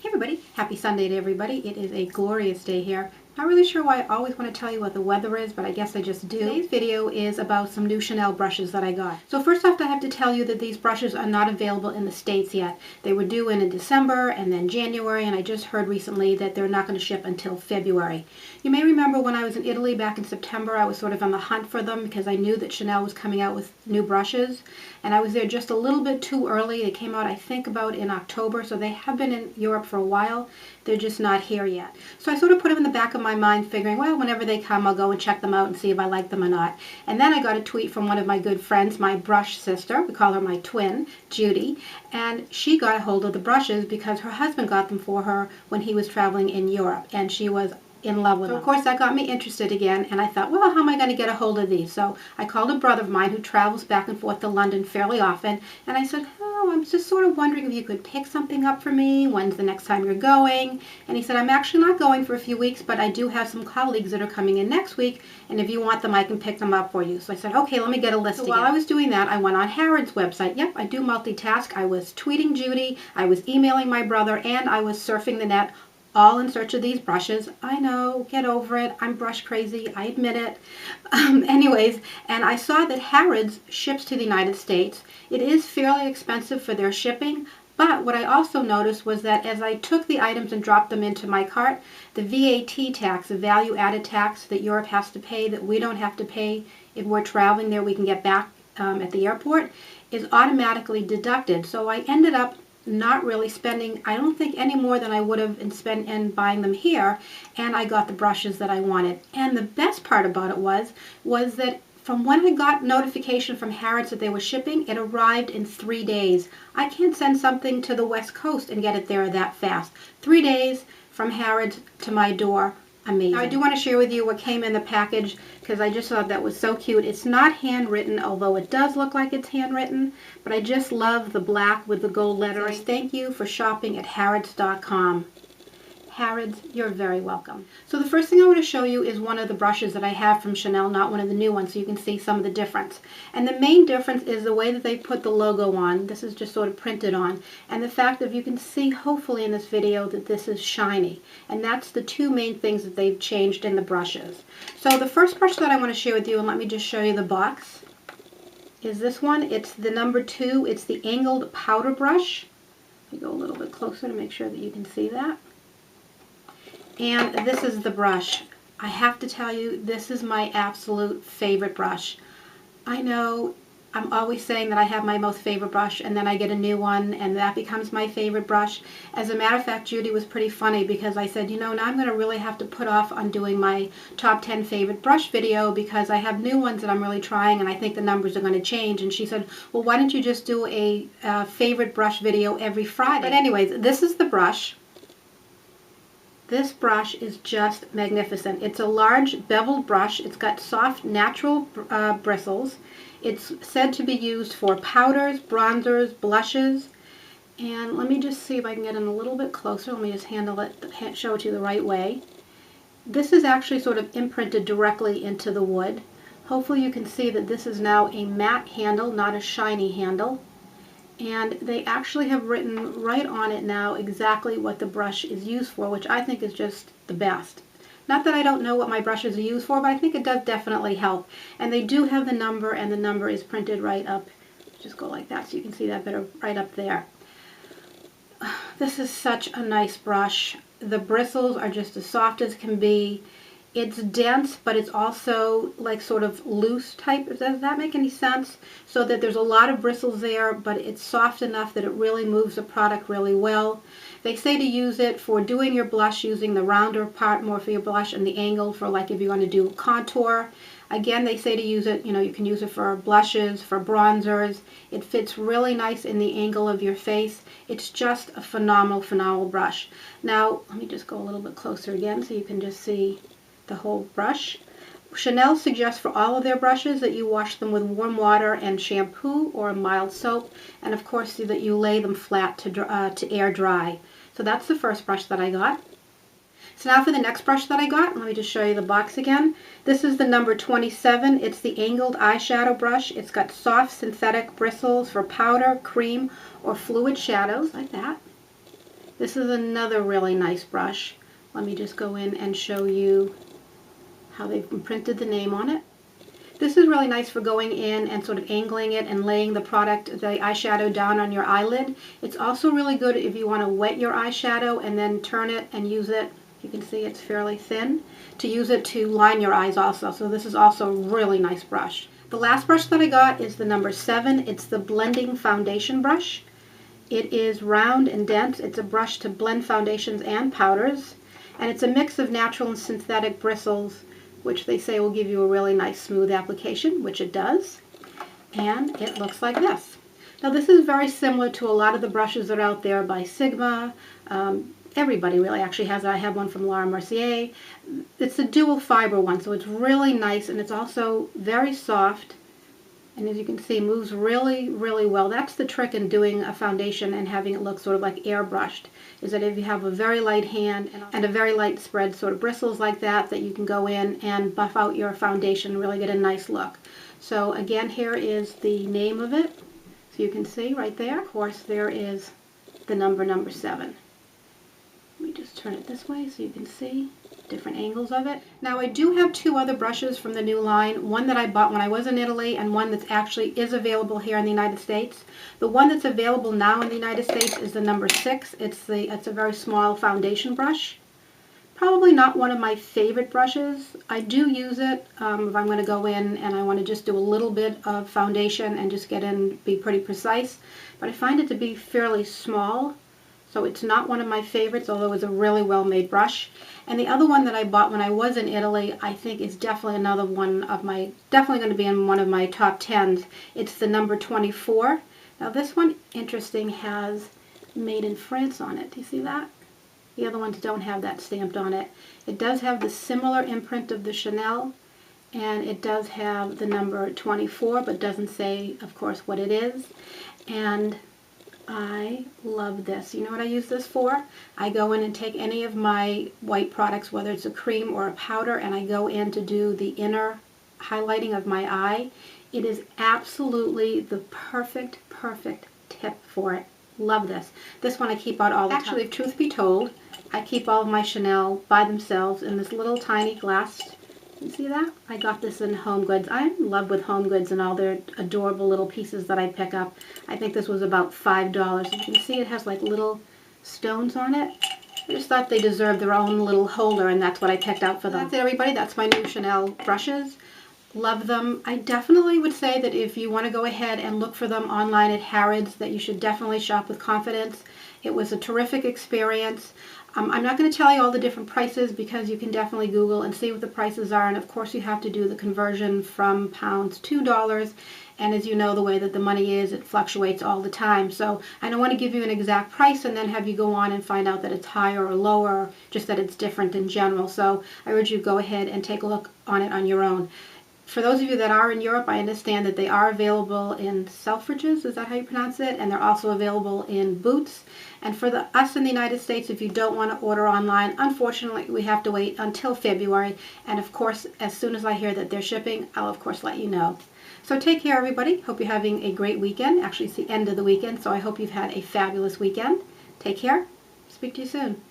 Hey everybody, happy Sunday to everybody. It is a glorious day here. Not really sure why I always want to tell you what the weather is, but I guess I just do. Today's video is about some new Chanel brushes that I got. So first off, I have to tell you that these brushes are not available in the States yet. They were due in December and then January, and I just heard recently that they're not going to ship until February. You may remember when I was in Italy back in September, I was sort of on the hunt for them because I knew that Chanel was coming out with new brushes, and I was there just a little bit too early. They came out, I think, about in October, so they have been in Europe for a while. They're just not here yet. So I sort of put them in the back of my mind, figuring, well, whenever they come, I'll go and check them out and see if I like them or not. And then I got a tweet from one of my good friends, my brush sister. We call her my twin, Judy. And she got a hold of the brushes because her husband got them for her when he was traveling in Europe. And she was in love with them. Of course, that got me interested again, and I thought, well, how am I going to get a hold of these? So I called a brother of mine who travels back and forth to London fairly often, and I said, oh, I'm just sort of wondering if you could pick something up for me. When's the next time you're going? And he said, I'm actually not going for a few weeks, but I do have some colleagues that are coming in next week, and if you want them, I can pick them up for you. So I said, okay, let me get a list together. While I was doing that, I went on Harrods' website. Yep, I do multitask. I was tweeting Judy, I was emailing my brother, and I was surfing the net, all in search of these brushes. I know, get over it. I'm brush crazy. I admit it. Anyways, and I saw that Harrods ships to the United States. It is fairly expensive for their shipping, but what I also noticed was that as I took the items and dropped them into my cart, the VAT tax, the value added tax that Europe has to pay, that we don't have to pay if we're traveling there, we can get back at the airport, is automatically deducted. So I ended up not really spending, I don't think, any more than I would have in buying them here, and I got the brushes that I wanted. And the best part about it was that from when I got notification from Harrods that they were shipping, it arrived in 3 days. I can't send something to the West Coast and get it there that fast. 3 days from Harrods to my door. Amazing. Now, I do want to share with you what came in the package because I just thought that was so cute. It's not handwritten, although it does look like it's handwritten, but I just love the black with the gold lettering. It says, thank you for shopping at Harrods.com. Harrods, you're very welcome. So the first thing I want to show you is one of the brushes that I have from Chanel, not one of the new ones, so you can see some of the difference. And the main difference is the way that they put the logo on. This is just sort of printed on. And the fact that you can see, hopefully in this video, that this is shiny. And that's the two main things that they've changed in the brushes. So the first brush that I want to share with you, and let me just show you the box, is this one. It's the number 2. It's the angled powder brush. Let me go a little bit closer to make sure that you can see that. And this is the brush. I have to tell you, this is my absolute favorite brush. I know I'm always saying that I have my most favorite brush, and then I get a new one, and that becomes my favorite brush. As a matter of fact, Judy was pretty funny because I said, you know, now I'm going to really have to put off on doing my top 10 favorite brush video because I have new ones that I'm really trying, and I think the numbers are going to change. And she said, well, why don't you just do a favorite brush video every Friday? But anyways, this is the brush. This brush is just magnificent. It's a large beveled brush. It's got soft natural bristles. It's said to be used for powders, bronzers, blushes. And let me just see if I can get in a little bit closer. Let me just show it to you the right way. This is actually sort of imprinted directly into the wood. Hopefully you can see that this is now a matte handle, not a shiny handle. And they actually have written right on it now exactly what the brush is used for, which I think is just the best. Not that I don't know what my brushes are used for, but I think it does definitely help. And they do have the number, and the number is printed right up. Just go like that so you can see that better right up there. This is such a nice brush. The bristles are just as soft as can be. It's dense, but it's also like sort of loose type. Does that make any sense? So that there's a lot of bristles there, but it's soft enough that it really moves the product really well. They say to use it for doing your blush using the rounder part more for your blush and the angle for like if you want to do contour. Again, they say to use it, you know, you can use it for blushes, for bronzers. It fits really nice in the angle of your face. It's just a phenomenal, phenomenal brush. Now, let me just go a little bit closer again so you can just see the whole brush. Chanel suggests for all of their brushes that you wash them with warm water and shampoo or a mild soap, and of course that you lay them flat to air dry. So that's the first brush that I got. So now for the next brush that I got, let me just show you the box again. This is the number 27. It's the angled eyeshadow brush. It's got soft synthetic bristles for powder, cream, or fluid shadows like that. This is another really nice brush. Let me just go in and show you how they've imprinted the name on it. This is really nice for going in and sort of angling it and laying the eyeshadow down on your eyelid. It's also really good if you want to wet your eyeshadow and then turn it and use it. You can see it's fairly thin. To use it to line your eyes also. So this is also a really nice brush. The last brush that I got is the number 7. It's the blending foundation brush. It is round and dense. It's a brush to blend foundations and powders. And it's a mix of natural and synthetic bristles, which they say will give you a really nice smooth application, which it does. And it looks like this. Now this is very similar to a lot of the brushes that are out there by Sigma. Everybody really actually has it. I have one from Laura Mercier. It's a dual fiber one, so it's really nice, and it's also very soft. And as you can see, moves really, really well. That's the trick in doing a foundation and having it look sort of like airbrushed, is that if you have a very light hand and a very light spread sort of bristles like that, that you can go in and buff out your foundation and really get a nice look. So again, here is the name of it. So you can see right there. Of course, there is the number 7. Let me just turn it this way so you can see different angles of it. Now I do have 2 other brushes from the new line, one that I bought when I was in Italy and one that actually is available here in the United States. The one that's available now in the United States is the number 6. It's a very small foundation brush. Probably not one of my favorite brushes. I do use it if I'm going to go in and I want to just do a little bit of foundation and just get in, be pretty precise, but I find it to be fairly small. So it's not one of my favorites, although it's a really well-made brush. And the other one that I bought when I was in Italy, I think is definitely another one of my, definitely going to be in one of my top 10s. It's the number 24. Now this one, interesting, has made in France on it. Do you see that? The other ones don't have that stamped on it. It does have the similar imprint of the Chanel, and it does have the number 24, but doesn't say, of course, what it is. And I love this. You know what I use this for? I go in and take any of my white products, whether it's a cream or a powder, and I go in to do the inner highlighting of my eye. It is absolutely the perfect tip for it. Love this. This one I keep out all the time. Actually, if truth be told, I keep all of my Chanel by themselves in this little tiny glass. You see that? I got this in Home Goods. I'm in love with Home Goods and all their adorable little pieces that I pick up. I think this was about $5. You can see it has like little stones on it. I just thought they deserved their own little holder, and that's what I picked out for them. That's it, everybody. That's my new Chanel brushes. Love them. I definitely would say that if you want to go ahead and look for them online at Harrods, that you should definitely shop with confidence. It was a terrific experience. I'm not going to tell you all the different prices because you can definitely Google and see what the prices are, and of course you have to do the conversion from pounds to dollars, and as you know, the way that the money is, it fluctuates all the time. So I don't want to give you an exact price and then have you go on and find out that it's higher or lower, just that it's different in general. So I urge you to go ahead and take a look on it on your own. For those of you that are in Europe, I understand that they are available in Selfridges, is that how you pronounce it? And they're also available in Boots. And for us in the United States, if you don't want to order online, unfortunately, we have to wait until February. And of course, as soon as I hear that they're shipping, I'll of course let you know. So take care, everybody. Hope you're having a great weekend. Actually, it's the end of the weekend, so I hope you've had a fabulous weekend. Take care. Speak to you soon.